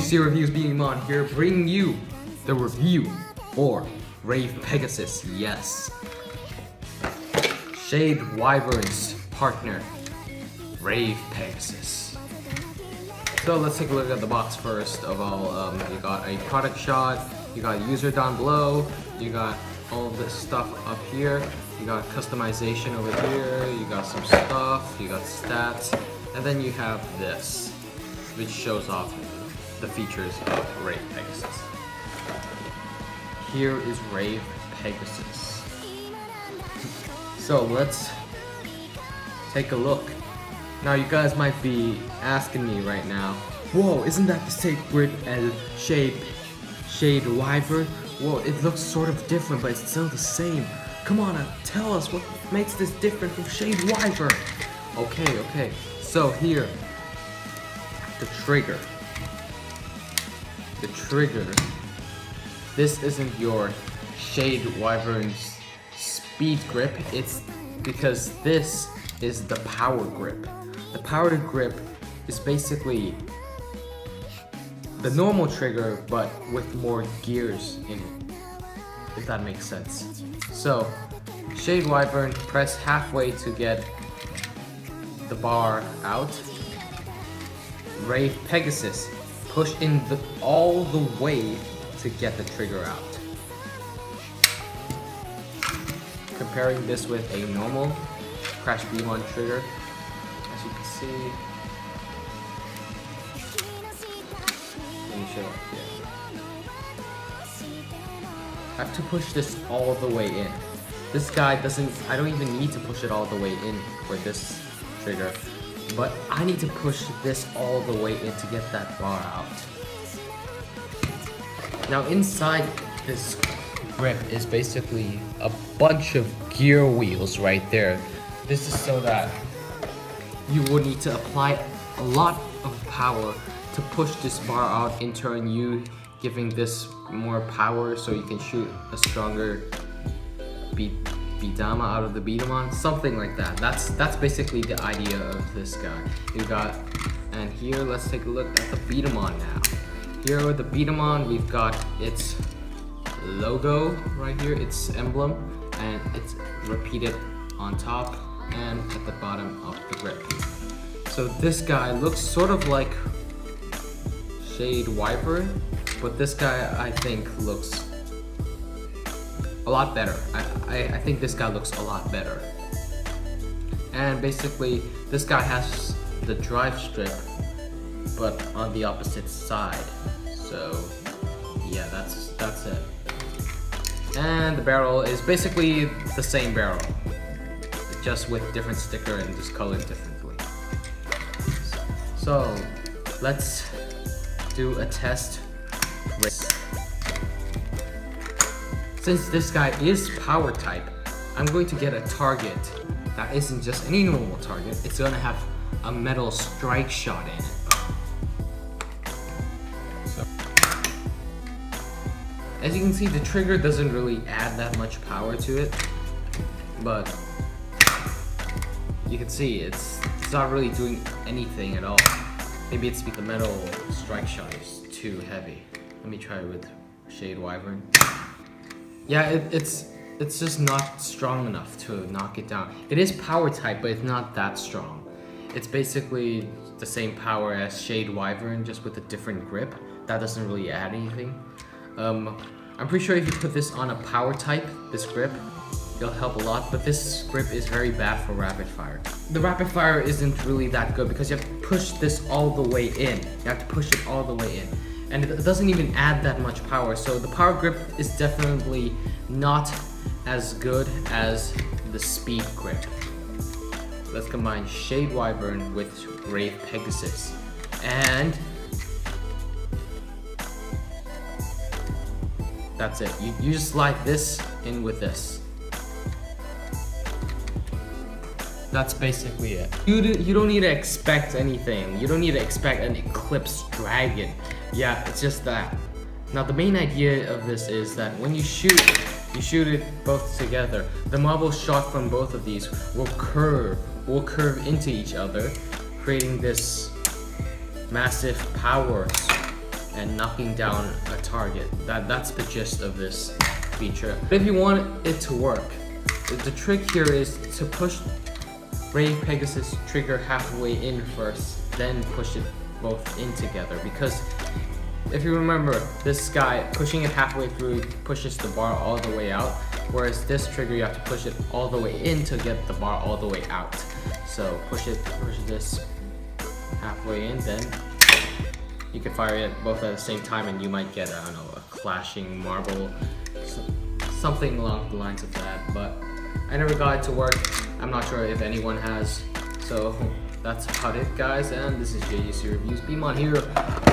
PC Reviews DAMAN here, bringing you the review for Rave Pegasis. Yes, Shade Wyvern's partner, Rave Pegasis. So let's take a look at the box first of all. You got a product shot, you got a user down below, you got all of this stuff up here, you got customization over here, you got some stuff, you got stats, and then you have this, which shows off the features of Rave Pegasus. Here is Rave Pegasus. So let's take a look. Now you guys might be asking me right now, whoa, isn't that the same grid as Shade Wyvern? Whoa, it looks sort of different, but it's still the same. Come on, tell us what makes this different from Shade Wyvern. Okay. So here, the trigger. This isn't your Shade Wyvern's speed grip. It's because this is the power grip. The power grip is basically the normal trigger, but with more gears in it, if that makes sense. So, Shade Wyvern, press halfway to get the bar out. Rave Pegasus, push in all the way to get the trigger out. Comparing this with a normal Crash B1 trigger, as you can see. Let me show you. I have to push this all the way in. This guy doesn't, I don't even need to push it all the way in for this trigger, but I need to push this all the way in to get that bar out. Now inside this grip is basically a bunch of gear wheels right there. This is so that you will need to apply a lot of power to push this bar out, in turn you giving this more power so you can shoot a stronger DAMAN out of the DAMAN, something like that. That's basically the idea of this guy. You got, and here let's take a look at the DAMAN now. Here with the DAMAN, we've got its logo right here, its emblem, and it's repeated on top and at the bottom of the grip. So this guy looks sort of like Shade Wyvern, but this guy I think looks a lot better. I think this guy looks a lot better. And basically this guy has the drive strip, but on the opposite side. So yeah, that's it. And the barrel is basically the same barrel, just with different sticker and just colored differently. So let's do a test race. Since this guy is power type, I'm going to get a target that isn't just any normal target. It's gonna have a metal strike shot in it. So, as you can see, the trigger doesn't really add that much power to it, but you can see it's not really doing anything at all. Maybe it's because the metal strike shot is too heavy. Let me try it with Shade Wyvern. Yeah, it's just not strong enough to knock it down. It is power type, but it's not that strong. It's basically the same power as Shade Wyvern, just with a different grip. That doesn't really add anything. I'm pretty sure if you put this on a power type, this grip, it'll help a lot, but this grip is very bad for rapid fire. The rapid fire isn't really that good because you have to push this all the way in. You have to push it all the way in. And it doesn't even add that much power, so the power grip is definitely not as good as the speed grip. Let's combine Shade Wyvern with Rave Pegasus, and that's it. You just slide this in with this. That's basically it. You don't need to expect anything. You don't need to expect an Eclipse Dragon. Yeah, it's just that. Now the main idea of this is that when you shoot it both together. The marble shot from both of these will curve into each other, creating this massive power. and knocking down a target. That's the gist of this feature. But if you want it to work, the trick here is to push Rave Pegasus trigger halfway in first, then push it both in together, because if you remember, this guy, pushing it halfway through pushes the bar all the way out, whereas this trigger you have to push it all the way in to get the bar all the way out. So push this halfway in, then you can fire it both at the same time and you might get, I don't know, a clashing marble, something along the lines of that. But I never got it to work. I'm not sure if anyone has. So that's about it, guys, and this is JGC Reviews. DAMAN here.